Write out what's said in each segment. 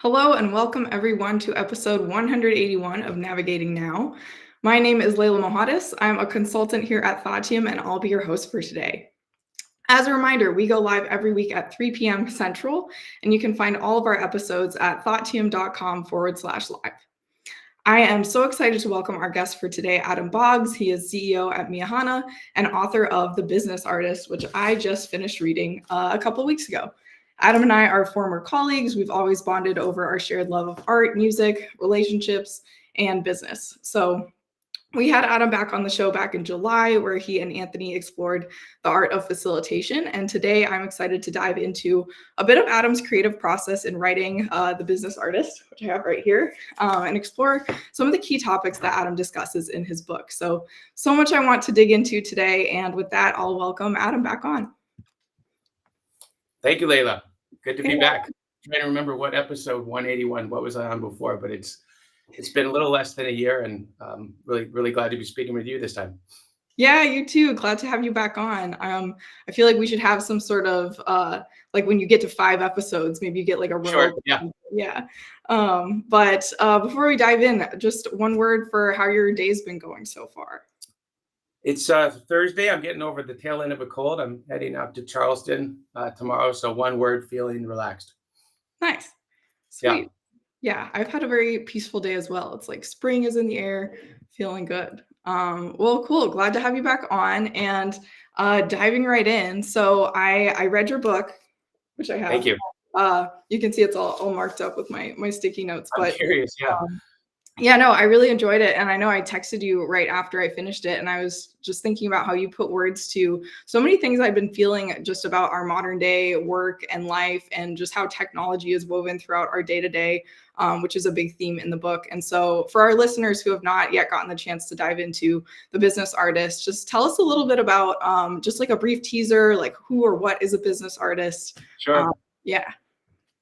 Hello and welcome everyone to episode 181 of Navigating Now. My name is Leila Mohaddes. I'm a consultant here at Thoughtium and I'll be your host for today. As a reminder, we go live every week at 3 p.m. Central, and you can find all of our episodes at thoughttium.com/live. I am so excited to welcome our guest for today, Adam Boggs. He is CEO at Meahana and author of The Business Artist, which I just finished reading a couple weeks ago. Adam and I are former colleagues. We've always bonded over our shared love of art, music, relationships, and business. So we had Adam back on the show back in July, where he and Anthony explored the art of facilitation. And today I'm excited to dive into a bit of Adam's creative process in writing The Business Artist, which I have right here, and explore some of the key topics that Adam discusses in his book. So much I want to dig into today. And with that, I'll welcome Adam back on. Thank you, Leila. Good to be back. I'm trying to remember what episode 181, what was I on before, but it's been a little less than a year, and really glad to be speaking with you this time. Yeah, you too. Glad to have you back on. I feel like we should have some sort of like when you get to 5 episodes, maybe you get like a row. Sure, yeah. But before we dive in, just one word for how your day's been going so far. It's Thursday. I'm getting over the tail end of a cold. I'm heading out to Charleston tomorrow. So one word, feeling relaxed. Nice. Sweet. Yeah, I've had a very peaceful day as well. It's like spring is in the air, feeling good. Well, cool. Glad to have you back on and diving right in. So I read your book, which I have. Thank you. You can see it's all marked up with my sticky notes. I'm curious, yeah. Yeah, no, I really enjoyed it. And I know I texted you right after I finished it. And I was just thinking about how you put words to so many things I've been feeling just about our modern day work and life and just how technology is woven throughout our day-to-day, which is a big theme in the book. And so for our listeners who have not yet gotten the chance to dive into The Business Artist, just tell us a little bit about just like a brief teaser, like who or what is a business artist? Sure. Yeah.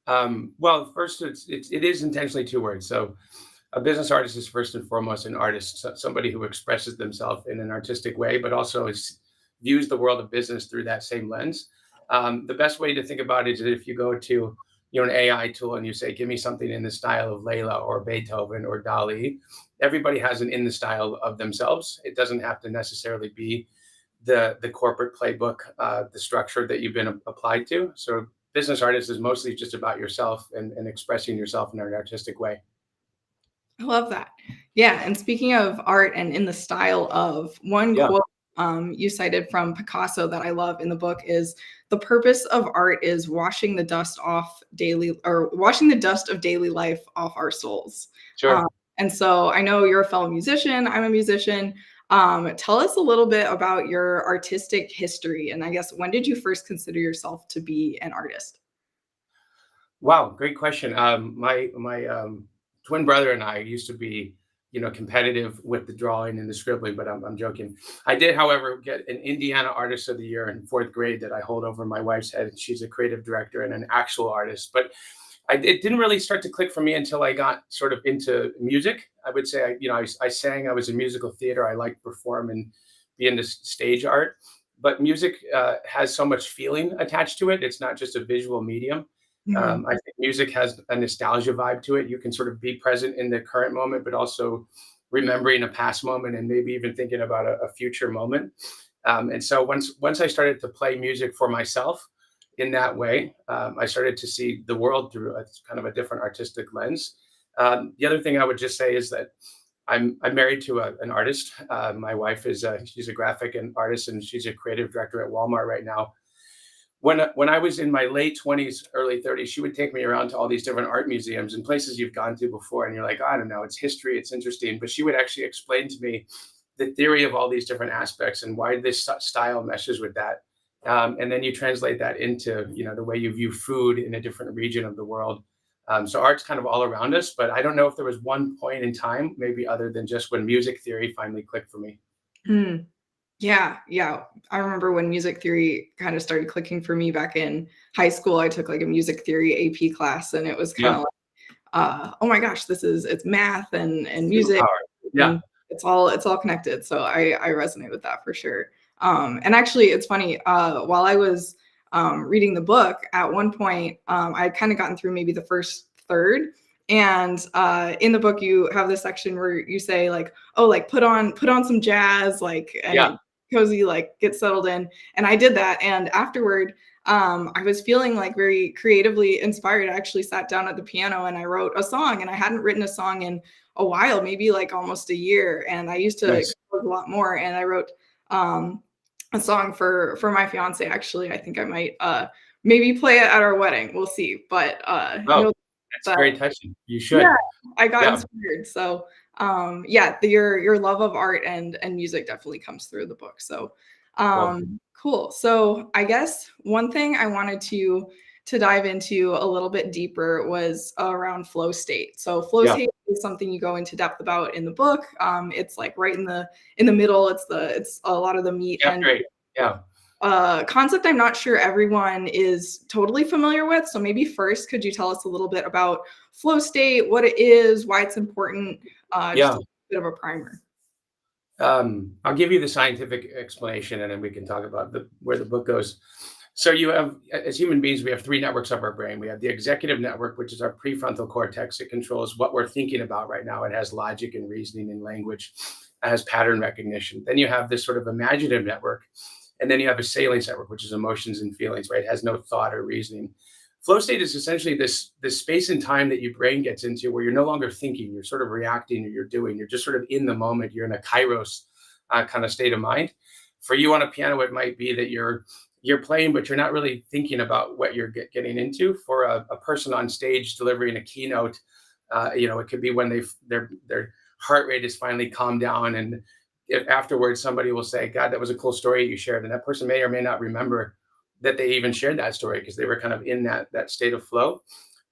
Well, first, it is intentionally 2 words. So a business artist is first and foremost an artist, somebody who expresses themselves in an artistic way, but also views the world of business through that same lens. The best way to think about it is if you go to an AI tool and you say, give me something in the style of Leila or Beethoven or Dali, everybody has an in the style of themselves. It doesn't have to necessarily be the corporate playbook, the structure that you've been applied to. So business artist is mostly just about yourself and expressing yourself in an artistic way. I love that. Yeah. And speaking of art and in the style of one quote you cited from Picasso that I love in the book is the purpose of art is washing the dust of daily life off our souls. Sure. And so I know you're a fellow musician. I'm a musician. Tell us a little bit about your artistic history. And I guess, when did you first consider yourself to be an artist? Wow. Great question. My twin brother and I used to be, competitive with the drawing and the scribbling, but I'm joking. I did, however, get an Indiana Artist of the Year in 4th grade that I hold over my wife's head. She's a creative director and an actual artist, but it didn't really start to click for me until I got sort of into music. I would say, I sang, I was in musical theater. I liked to perform and be into stage art, but music has so much feeling attached to it. It's not just a visual medium. I think music has a nostalgia vibe to it. You can sort of be present in the current moment, but also remembering a past moment and maybe even thinking about a future moment. And so once I started to play music for myself in that way, I started to see the world through a kind of a different artistic lens. The other thing I would just say is that I'm married to an artist. My wife she's a graphic artist, and she's a creative director at Walmart right now. When I was in my late 20s, early 30s, she would take me around to all these different art museums and places you've gone to before. And you're like, I don't know, it's history, it's interesting. But she would actually explain to me the theory of all these different aspects and why this style meshes with that. And then you translate that into, the way you view food in a different region of the world. So art's kind of all around us, but I don't know if there was one point in time, maybe other than just when music theory finally clicked for me. Yeah. I remember when music theory kind of started clicking for me back in high school. I took like a music theory AP class, and it was kind of like, oh my gosh, it's math and music. Yeah. And it's all connected. So I resonate with that for sure. And actually, it's funny. While I was reading the book, at one point, I had kind of gotten through maybe the first 3rd. And in the book, you have this section where you say like, oh, like put on some jazz, like, Yeah. and cozy, like get settled in. And I did that. And afterward, I was feeling like very creatively inspired. I actually sat down at the piano and I wrote a song, and I hadn't written a song in a while, maybe like almost a year. And I used to Nice. compose a lot more. And I wrote a song for my fiance. Actually, I think I might maybe play it at our wedding. We'll see. But Oh, know that's that, very touching. You yeah, should. I got Yeah. inspired. So yeah, your love of art and music definitely comes through the book. So Well, cool. So I guess one thing I wanted to dive into a little bit deeper was around flow state. So flow yeah. state is something you go into depth about in the book. It's like right in the middle. It's a lot of the meat, Yeah. and Great. Yeah. concept I'm not sure everyone is totally familiar with. So maybe first, could you tell us a little bit about flow state, what it is, why it's important, just Yeah. a bit of a primer. I'll give you the scientific explanation, and then we can talk about where the book goes. So you have, as human beings, we have three networks of our brain. We have the executive network, which is our prefrontal cortex. It controls what we're thinking about right now. It has logic and reasoning and language. It has pattern recognition. Then you have this sort of imaginative network, and then you have a salience network, which is emotions and feelings. Right? It has no thought or reasoning. Flow state is essentially this space and time that your brain gets into where you're no longer thinking, you're sort of reacting, or you're doing, you're just sort of in the moment. You're in a kairos kind of state of mind. For you on a piano, it might be that you're playing, but you're not really thinking about what you're getting into. For a person on stage delivering a keynote, it could be when their heart rate is finally calmed down, and if afterwards somebody will say, "God, that was a cool story you shared," and that person may or may not remember that they even shared that story because they were kind of in that state of flow.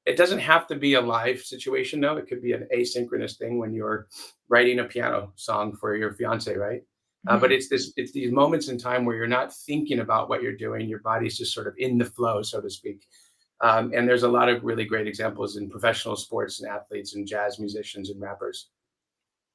It doesn't have to be a live situation, though. It could be an asynchronous thing when you're writing a piano song for your fiance, right? But Mhm. it's these moments in time where you're not thinking about what you're doing. Your body's just sort of in the flow, so to speak. And there's a lot of really great examples in professional sports and athletes and jazz musicians and rappers.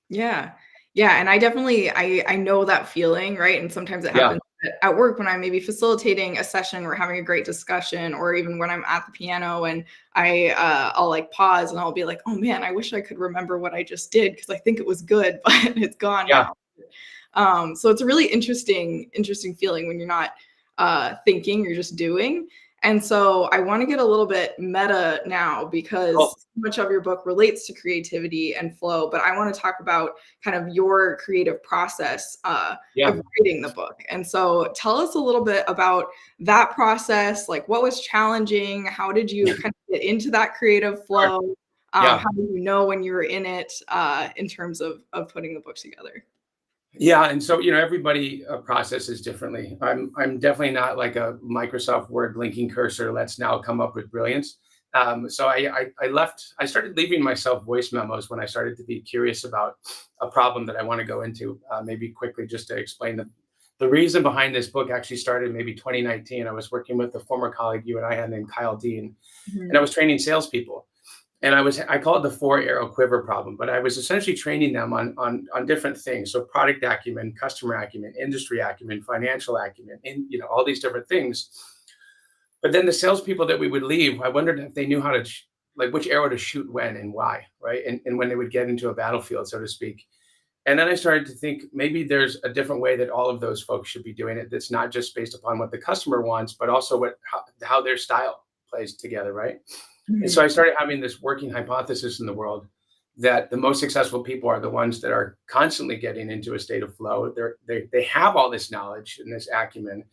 Yeah. Yeah, and I definitely I know that feeling, right? And sometimes it Yeah, happens at work when I'm maybe facilitating a session, we're having a great discussion, or even when I'm at the piano and I'll like pause and I'll be like, "Oh man, I wish I could remember what I just did because I think it was good, but it's gone yeah, now." So it's a really interesting feeling when you're not thinking, you're just doing. And so I want to get a little bit meta now because cool. so much of your book relates to creativity and flow, but I want to talk about kind of your creative process Yeah, of writing the book. And so tell us a little bit about that process, like what was challenging, how did you kind of get into that creative sure. flow? Yeah. How did you know when you were in it in terms of putting the book together? Yeah, and so everybody processes differently. I'm definitely not like a Microsoft Word blinking cursor. Let's now come up with brilliance. So I started leaving myself voice memos when I started to be curious about a problem that I want to go into. Maybe quickly just to explain the reason behind this book actually started maybe 2019. I was working with a former colleague you and I had named Kyle Dean, and I Mhm. was training salespeople, and I call it the 4 arrow quiver problem, but I was essentially training them on different things. So product acumen, customer acumen, industry acumen, financial acumen, and all these different things. But then the salespeople that we would leave, I wondered if they knew how to like which arrow to shoot when and why, right? And when they would get into a battlefield, so to speak. And then I started to think maybe there's a different way that all of those folks should be doing it. That's not just based upon what the customer wants, but also how their style plays together, right? And so Mhm. I started having this working hypothesis in the world that the most successful people are the ones that are constantly getting into a state of flow. They have all this knowledge and this acumen,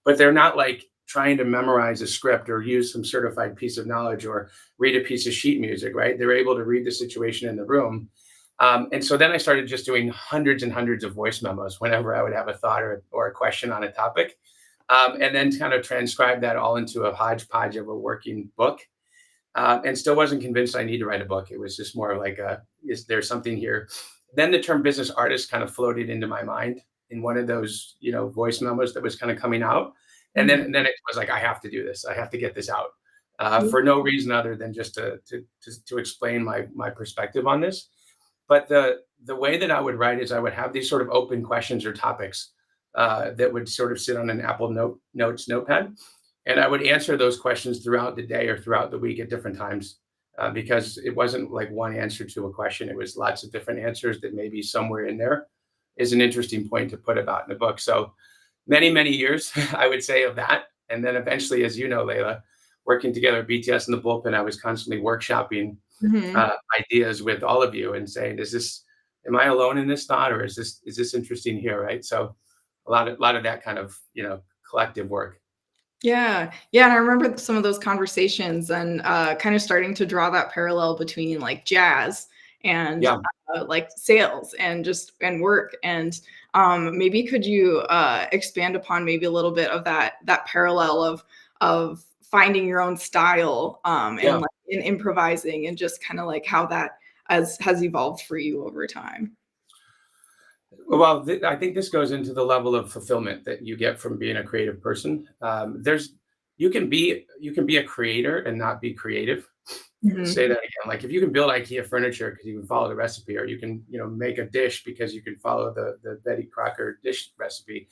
but they're not like trying to memorize a script or use some certified piece of knowledge or read a piece of sheet music, right? They're able to read the situation in the room. And so then I started just doing hundreds and hundreds of voice memos whenever I would have a thought or a question on a topic, and then kind of transcribe that all into a hodgepodge of a working book, and still wasn't convinced I need to write a book. It was just more like, is there something here? Then the term business artist kind of floated into my mind in one of those, voice memos that was kind of coming out. And then, Mhm. and then it was like, I have to do this. I have to get this out Yeah. for no reason other than just to explain my perspective on this. But the way that I would write is I would have these sort of open questions or topics that would sort of sit on an Apple Notes notepad, and I would answer those questions throughout the day or throughout the week at different times. because it wasn't like one answer to a question. It was lots of different answers that maybe somewhere in there is an interesting point to put about in the book. So many, many years, I would say, of that. And then eventually, as you know, Leila, working together at BTS in the bullpen, I was constantly workshopping Mhm. ideas with all of you and saying, am I alone in this thought, or is this interesting here? Right. So a lot of that kind of, collective work. Yeah. Yeah, and I remember some of those conversations and, kind of starting to draw that parallel between, like, jazz and, Yeah. like, sales and just and work, and, maybe could you, expand upon maybe a little bit of that parallel of finding your own style, and, Yeah. like, in improvising and just kinda, like, how that has evolved for you over time? Well, I think this goes into the level of fulfillment that you get from being a creative person. You can be a creator and not be creative. Mhm. Say that again. Like if you can build IKEA furniture because you can follow the recipe, or you can, make a dish because you can follow the Betty Crocker dish recipe.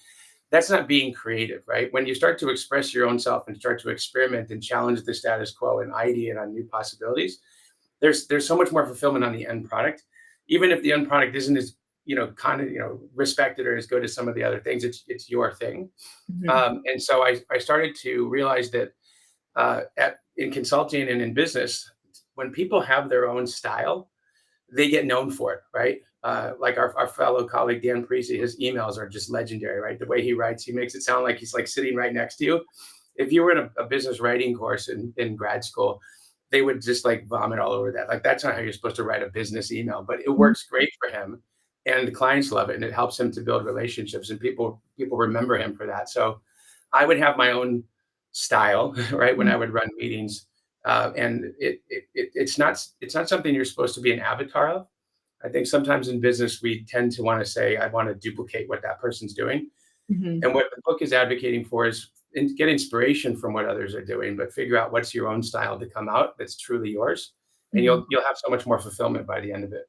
That's not being creative, right? When you start to express your own self and start to experiment and challenge the status quo and ideate on new possibilities, there's so much more fulfillment on the end product, even if the end product isn't as kind of respected or as good as some of the other things. It's your thing. Mhm. And so I started to realize that in consulting and in business, when people have their own style, they get known for it, right? Like our fellow colleague Dan Parisi, his emails are just legendary, right? The way he writes, he makes it sound like he's like sitting right next to you. If you were in a business writing course in grad school, they would just like vomit all over that. Like that's not how you're supposed to write a business email, but it Mhm. works great for him, and the clients love it, and it helps him to build relationships, and people remember him for that. So I would have my own style, right, when Mhm. I would run meetings, and it's not something you're supposed to be an avatar of. I think sometimes in business we tend to want to say, I want to duplicate what that person's doing. Mhm. And what the book is advocating for is get inspiration from what others are doing, but figure out what's your own style to come out that's truly yours, and Mhm. you'll have so much more fulfillment by the end of it.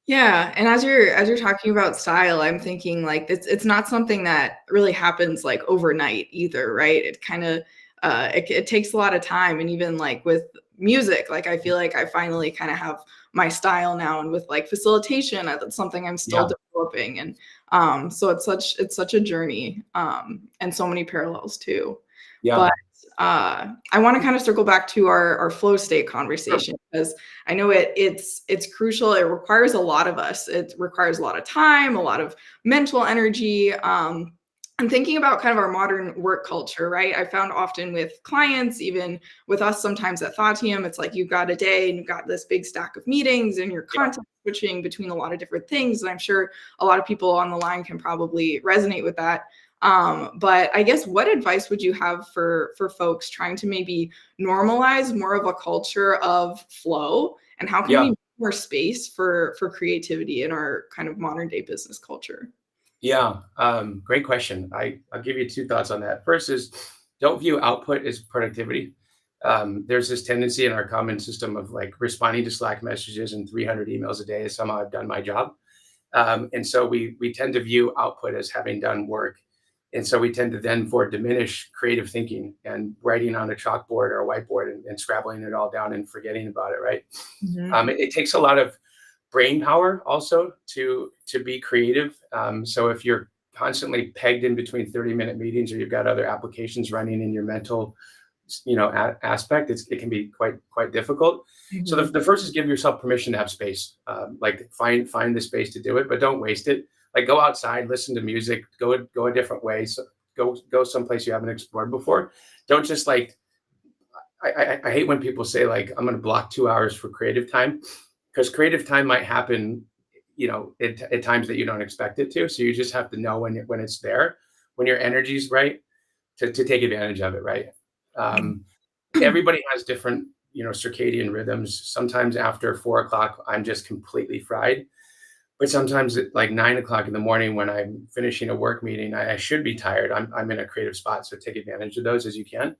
Yeah, and as you're talking about style, I'm thinking like it's not something that really happens like overnight either, right? It kind of it takes a lot of time, and even like with music, like I feel like I finally kind of have my style now, and with like facilitation, that's something I'm still Yeah, developing, and so it's such a journey, and so many parallels too. yeah, But I want to kind of circle back to our flow state sure. conversation because I know it's crucial. It requires a lot of us. It requires a lot of time, a lot of mental energy. I'm thinking about kind of our modern work culture, right? I found often with clients, even with us sometimes at Thatium, it's like you've got a day and you've got this big stack of meetings and you're Yeah, content switching between a lot of different things. And I'm sure a lot of people on the line can probably resonate with that. But I guess what advice would you have for folks trying to maybe normalize more of a culture of flow, and how can we yeah. make more space for creativity in our kind of modern day business culture? Yeah, great question. I'll give you two thoughts on that. First is, don't view output as productivity. There's this tendency in our common system of like responding to Slack messages and 300 emails a day as somehow I've done my job. And so we tend to view output as having done work. And so we tend to then for diminish creative thinking and writing on a chalkboard or a whiteboard and scrabbling it all down and forgetting about it, right? Mhm. It takes a lot of brain power also to be creative. So if you're constantly pegged in between 30-minute meetings, or you've got other applications running in your mental, aspect, it can be quite difficult. So the, Mhm. the first is give yourself permission to have space. Like find the space to do it, but don't waste it. Like go outside, listen to music, go a different way. So go someplace you haven't explored before. Don't just like I hate when people say like I'm going to block 2 hours for creative time, because creative time might happen, at times that you don't expect it to. So you just have to know when it's there, when your energy's right, to take advantage of it, right? Um, Everybody has different, circadian rhythms. Sometimes after 4 o'clock, I'm just completely fried. But sometimes at like 9 o'clock in the morning, when I'm finishing a work meeting, I should be tired. I'm in a creative spot. So take advantage of those as you can.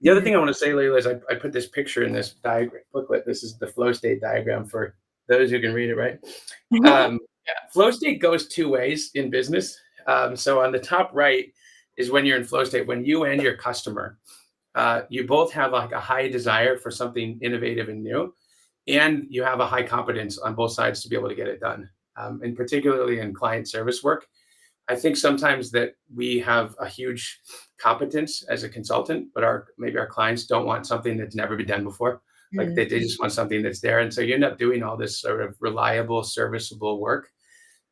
The other Mhm. thing I want to say, Layla, is I put this picture in this diagram booklet. This is the flow state diagram for those who can read it, right? Um, Flow state goes two ways in business. So on the top right is when you're in flow state, when you and your customer you both have like a high desire for something innovative and new, and you have a high competence on both sides to be able to get it done. And particularly in client service work, I think sometimes that we have a huge competence as a consultant, but maybe our clients don't want something that's never been done before. Like they just want something that's there. And so you end up doing all this sort of reliable, serviceable work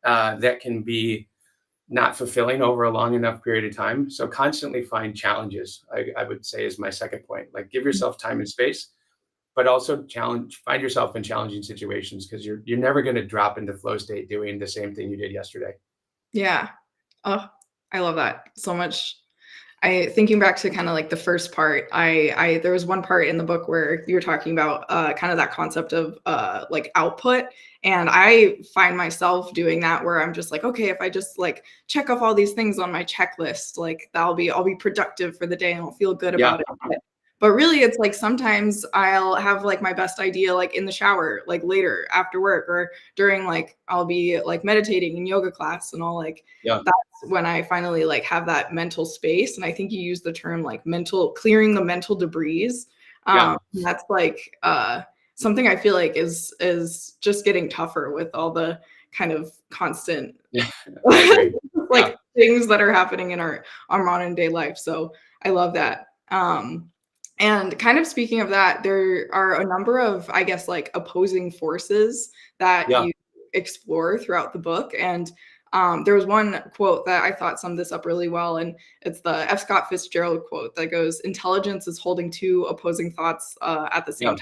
that can be not fulfilling over a long enough period of time. So constantly find challenges, I would say, is my second point. Like give yourself time and space, but also find yourself in challenging situations, because you're never going to drop into flow state doing the same thing you did yesterday. Yeah. Oh, I love that so much. Thinking back to kind of like the first part, there was one part in the book where you were talking about kind of that concept of like output. And I find myself doing that where I'm just like, okay, if I just like check off all these things on my checklist, like I'll be productive for the day and I'll feel good about it. But really, it's like sometimes I'll have like my best idea like in the shower, like later after work, or during like I'll be like meditating in yoga class, and I'll like that's when I finally like have that mental space. And I think you use the term like clearing the mental debris. That's like something I feel like is just getting tougher with all the kind of constant like things that are happening in our modern day life. So I love that. And kind of speaking of that, there are a number of, I guess, like opposing forces that you explore throughout the book. And there was one quote that I thought summed this up really well. And it's the F. Scott Fitzgerald quote that goes, "Intelligence is holding two opposing thoughts at the same time."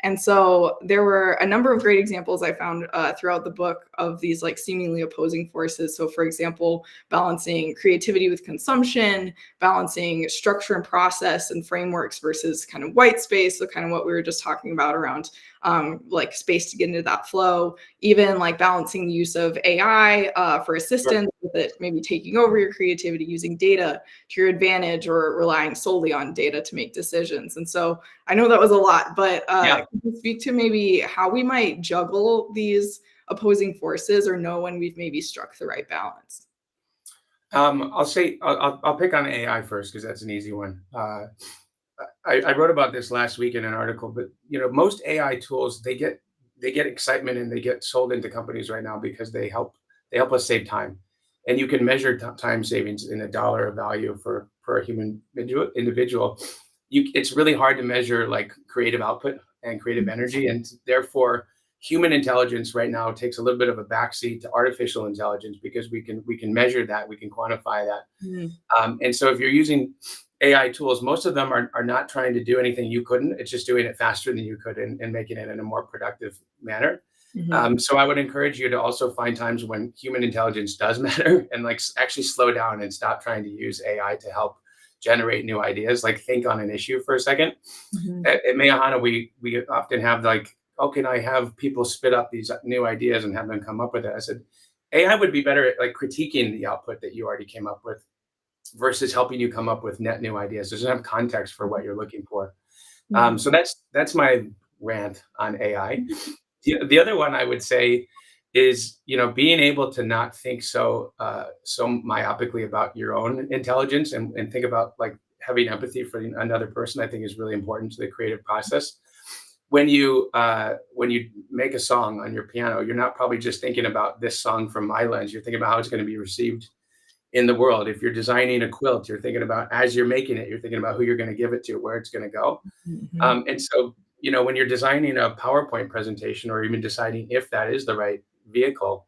And so there were a number of great examples I found throughout the book of these like seemingly opposing forces. So for example, balancing creativity with consumption, balancing structure and process and frameworks versus kind of white space. So kind of what we were just talking about around like space to get into that flow, even like balancing the use of AI for assistance with it, maybe taking over your creativity, using data to your advantage, or relying solely on data to make decisions. And so I know that was a lot, but can you speak to maybe how we might juggle these opposing forces, or know when we've maybe struck the right balance? I'll say I'll pick on AI first, because that's an easy one. I wrote about this last week in an article, but most AI tools, they get excitement and they get sold into companies right now because they help us save time, and you can measure time savings in $1 of value for a human individual. It's really hard to measure like creative output and creative energy, and therefore human intelligence right now takes a little bit of a backseat to artificial intelligence, because we can measure that, we can quantify that. And so if you're using AI tools, most of them are not trying to do anything you couldn't. It's just doing it faster than you could, and making it in a more productive manner. So I would encourage you to also find times when human intelligence does matter, and like actually slow down and stop trying to use AI to help generate new ideas. Like think on an issue for a second. At Meahana, we often have like, oh, can I have people spit up these new ideas and have them come up with it? I said, AI would be better at like critiquing the output that you already came up with, versus helping you come up with net new ideas. There's enough context for what you're looking for. So that's my rant on AI. The other one I would say is, being able to not think so myopically about your own intelligence, and think about like having empathy for another person. I think is really important to the creative process. When you make a song on your piano, you're not probably just thinking about this song from my lens. You're thinking about how it's going to be received in the world. If you're designing a quilt, you're thinking about, as you're making it, you're thinking about who you're going to give it to, where it's going to go. And so, when you're designing a PowerPoint presentation, or even deciding if that is the right vehicle,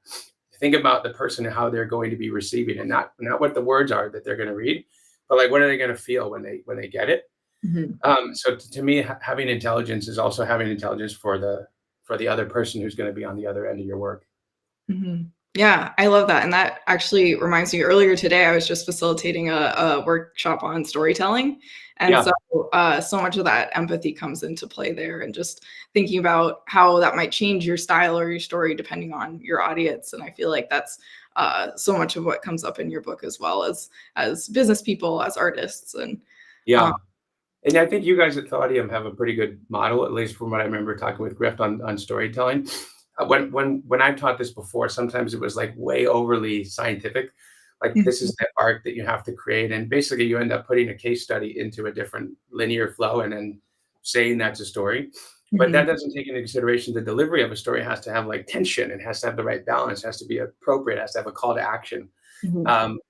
think about the person and how they're going to be receiving it, not what the words are that they're going to read, but like, what are they going to feel when they get it? So to me, having intelligence is also having intelligence for the other person who's going to be on the other end of your work. Yeah, I love that. And that actually reminds me, earlier today, I was just facilitating a workshop on storytelling. And so much of that empathy comes into play there, and just thinking about how that might change your style or your story depending on your audience. And I feel like that's so much of what comes up in your book, as well as business people, as artists. And and I think you guys at Thaudium have a pretty good model, at least from what I remember talking with Griff on storytelling. When I've taught this before, sometimes it was like way overly scientific. Like, this is the arc that you have to create. And basically you end up putting a case study into a different linear flow and then saying that's a story. But that doesn't take into consideration the delivery of a story has to have like tension. It has to have the right balance, it has to be appropriate, it has to have a call to action.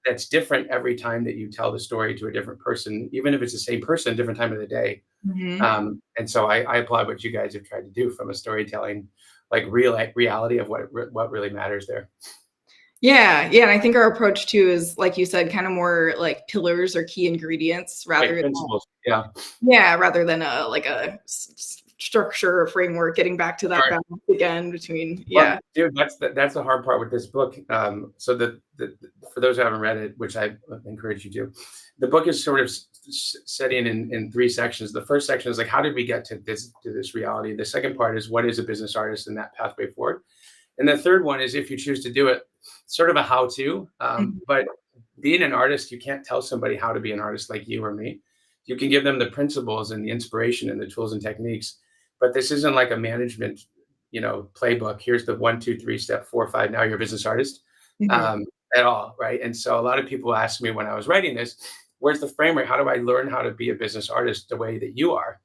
That's different every time that you tell the story to a different person, even if it's the same person, different time of the day. And so I applaud what you guys have tried to do from a storytelling, like reality of what really matters there. Yeah, yeah, and I think our approach too is, like you said, kind of more like pillars or key ingredients rather Like principles. Yeah. rather than a structure or framework. Getting back to that Sure. balance again between Well, dude, that's the hard part with this book. So for those who haven't read it, which I encourage you to, the book is sort of setting in three sections. The first section is like, how did we get to this reality? The second part is, what is a business artist and that pathway forward? And the third one is, if you choose to do it, sort of a how-to. But being an artist, you can't tell somebody how to be an artist like you or me. You can give them the principles and the inspiration and the tools and techniques, but this isn't like a management, playbook. Here's the 1, 2, 3, step 4, 5. Now you're a business artist, at all, right? And so a lot of people asked me when I was writing this, where's the framework? How do I learn how to be a business artist the way that you are?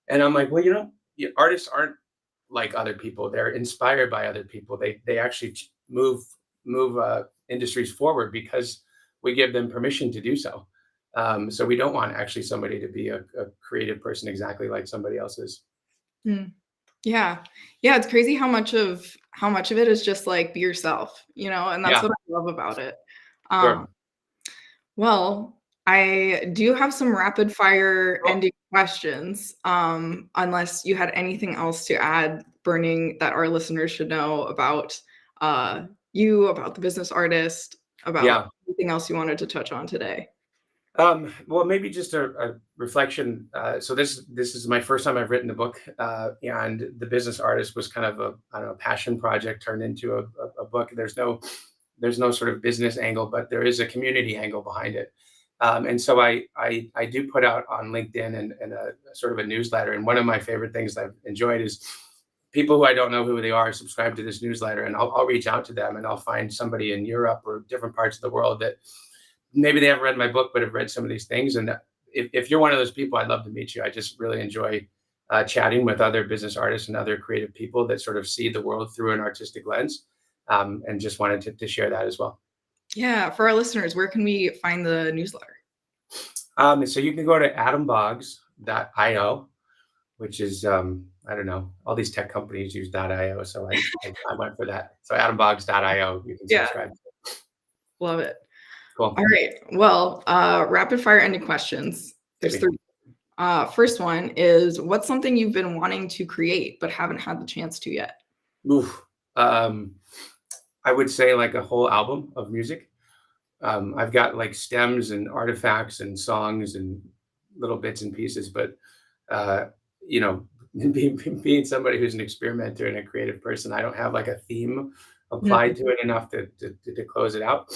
And I'm like, well, artists aren't like other people. They're inspired by other people. They actually move industries forward because we give them permission to do so. So we don't want actually somebody to be a creative person exactly like somebody else is. Yeah, it's crazy how much of it is just like be yourself, and that's what I love about it. Sure. Well, I do have some rapid fire ending questions, unless you had anything else to add, burning, that our listeners should know about you, about the business artist, about anything else you wanted to touch on today. Well, maybe just a reflection. So this is my first time I've written a book, and the business artist was kind of a passion project turned into a book. There's no sort of business angle, but there is a community angle behind it. And so I do put out on LinkedIn and a sort of a newsletter. And one of my favorite things that I've enjoyed is people who I don't know who they are subscribe to this newsletter, and I'll reach out to them, and I'll find somebody in Europe or different parts of the world that maybe they haven't read my book, but have read some of these things. And if you're one of those people, I'd love to meet you. I just really enjoy chatting with other business artists and other creative people that sort of see the world through an artistic lens, and just wanted to share that as well. Yeah, for our listeners, where can we find the newsletter? So you can go to adamboggs.io, which is, I don't know, all these tech companies use .io, so I went for that. So adamboggs.io, you can subscribe. Love it. Cool. All right. Well, rapid fire ending questions. There's three. First one is, what's something you've been wanting to create but haven't had the chance to yet? Oof. I would say like a whole album of music. I've got like stems and artifacts and songs and little bits and pieces, but being somebody who's an experimenter and a creative person, I don't have like a theme applied to it enough to close it out.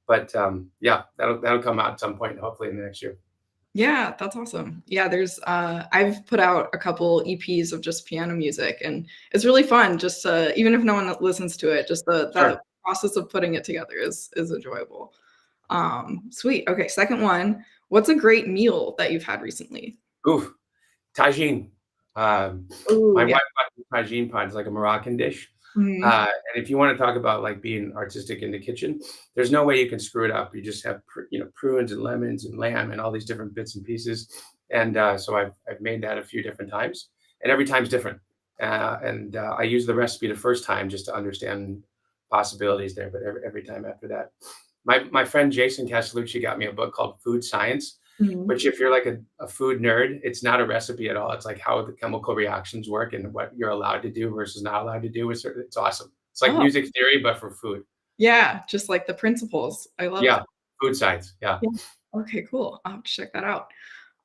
But that'll come out at some point, hopefully in the next year. Yeah, that's awesome. Yeah, there's I've put out a couple EPs of just piano music, and it's really fun. Just even if no one listens to it, just the process of putting it together is enjoyable. Sweet. Okay, second one. What's a great meal that you've had recently? Ooh, tagine. My wife bought tagine pods, like a Moroccan dish. And if you want to talk about like being artistic in the kitchen, there's no way you can screw it up. You just have prunes and lemons and lamb and all these different bits and pieces. And so I've made that a few different times, and every time's different. And I use the recipe the first time just to understand possibilities there, but every time after that. My friend Jason Castellucci got me a book called Food Science, which, if you're like a food nerd, it's not a recipe at all. It's like how the chemical reactions work and what you're allowed to do versus not allowed to do. It's awesome. It's like music theory, but for food. Yeah, just like the principles. I love it. Yeah, food science. Yeah. Okay, cool. I'll have to check that out.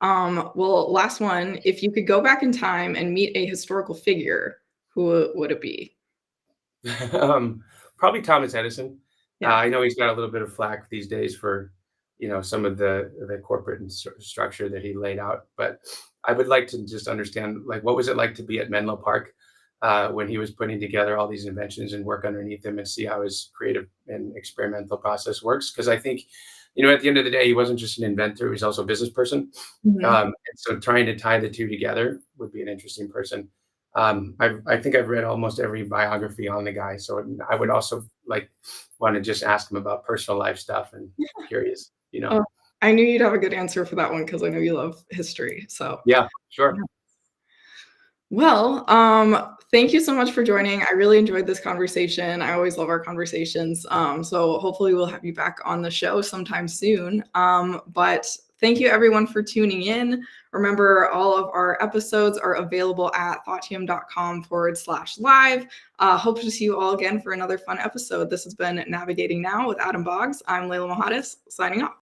Well, last one. If you could go back in time and meet a historical figure, who would it be? Probably Thomas Edison. Yeah. I know he's got a little bit of flack these days for some of the corporate structure that he laid out, but I would like to just understand, like, what was it like to be at Menlo Park when he was putting together all these inventions and work underneath him and see how his creative and experimental process works. Because I think, at the end of the day, he wasn't just an inventor; he was also a business person. Mhm. And so trying to tie the two together would be an interesting person. I think I've read almost every biography on the guy, so I would also want to just ask him about personal life stuff and curious. Oh, I knew you'd have a good answer for that one because I know you love history. So, Yeah, sure. yeah. Well, thank you so much for joining. I really enjoyed this conversation. I always love our conversations. So hopefully we'll have you back on the show sometime soon. But thank you everyone for tuning in. Remember, all of our episodes are available at thoughttium.com/live. Hope to see you all again for another fun episode. This has been Navigating Now with Adam Boggs. I'm Leila Mohaddes, signing off.